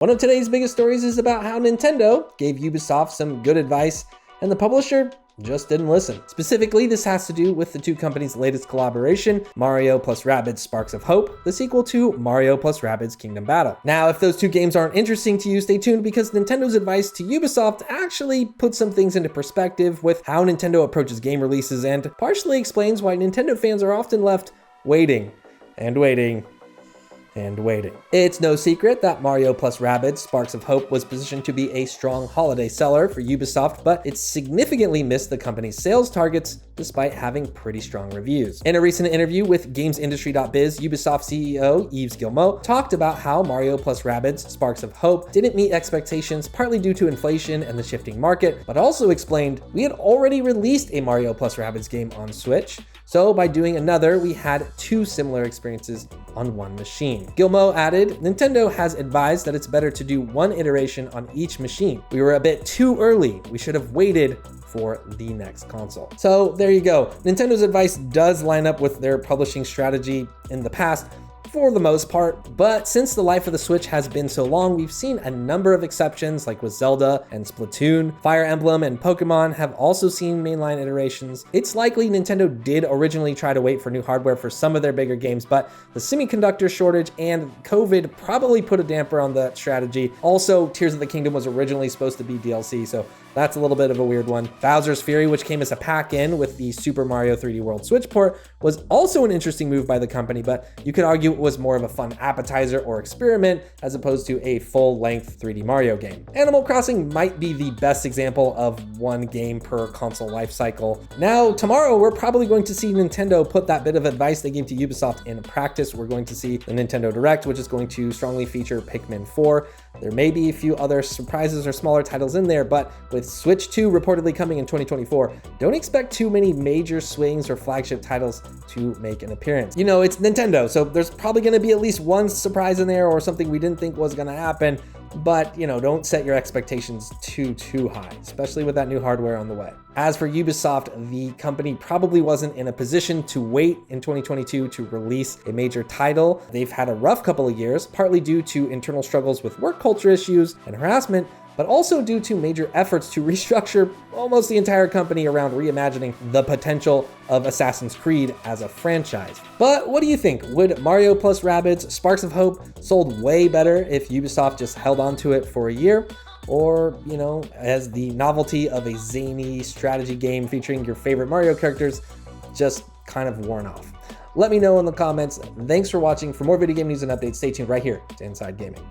One of today's biggest stories is about how Nintendo gave Ubisoft some good advice and the publisher just didn't listen. Specifically, this has to do with the two companies' latest collaboration, Mario plus Rabbids Sparks of Hope, the sequel to Mario plus Rabbids Kingdom Battle. Now, if those two games aren't interesting to you, stay tuned because Nintendo's advice to Ubisoft actually puts some things into perspective with how Nintendo approaches game releases and partially explains why Nintendo fans are often left waiting and waiting and waiting. It's no secret that Mario plus Rabbids Sparks of Hope was positioned to be a strong holiday seller for Ubisoft, but it significantly missed the company's sales targets despite having pretty strong reviews. In a recent interview with GamesIndustry.biz, Ubisoft CEO Yves Guillemot talked about how Mario plus Rabbids Sparks of Hope didn't meet expectations partly due to inflation and the shifting market, but also explained we had already released a Mario plus Rabbids game on Switch, so by doing another, we had two similar experiences on one machine. Guillemot added, Nintendo has advised that it's better to do one iteration on each machine. We were a bit too early. We should have waited for the next console. So there you go. Nintendo's advice does line up with their publishing strategy in the past, for the most part, but since the life of the Switch has been so long, we've seen a number of exceptions like with Zelda and Splatoon. Fire Emblem and Pokemon have also seen mainline iterations. It's likely Nintendo did originally try to wait for new hardware for some of their bigger games, but the semiconductor shortage and COVID probably put a damper on that strategy. Also, Tears of the Kingdom was originally supposed to be DLC, so that's a little bit of a weird one. Bowser's Fury, which came as a pack-in with the Super Mario 3D World Switch port, was also an interesting move by the company, but you could argue it was more of a fun appetizer or experiment as opposed to a full-length 3D Mario game. Animal Crossing might be the best example of one game per console lifecycle. Now, tomorrow, we're probably going to see Nintendo put that bit of advice they gave to Ubisoft in practice. We're going to see the Nintendo Direct, which is going to strongly feature Pikmin 4. There may be a few other surprises or smaller titles in there, but with Switch 2 reportedly coming in 2024, don't expect too many major swings or flagship titles to make an appearance. You know, it's Nintendo, so there's probably going to be at least one surprise in there or something we didn't think was going to happen, but you know, don't set your expectations too high, especially with that new hardware on the way. As for Ubisoft, the company probably wasn't in a position to wait in 2022 to release a major title. They've had a rough couple of years, partly due to internal struggles with work culture issues and harassment, but also due to major efforts to restructure almost the entire company around reimagining the potential of Assassin's Creed as a franchise. But what do you think? Would Mario plus Rabbids Sparks of Hope sold way better if Ubisoft just held on to it for a year? Or, you know, as the novelty of a zany strategy game featuring your favorite Mario characters just kind of worn off? Let me know in the comments. Thanks for watching. For more video game news and updates, stay tuned right here to Inside Gaming.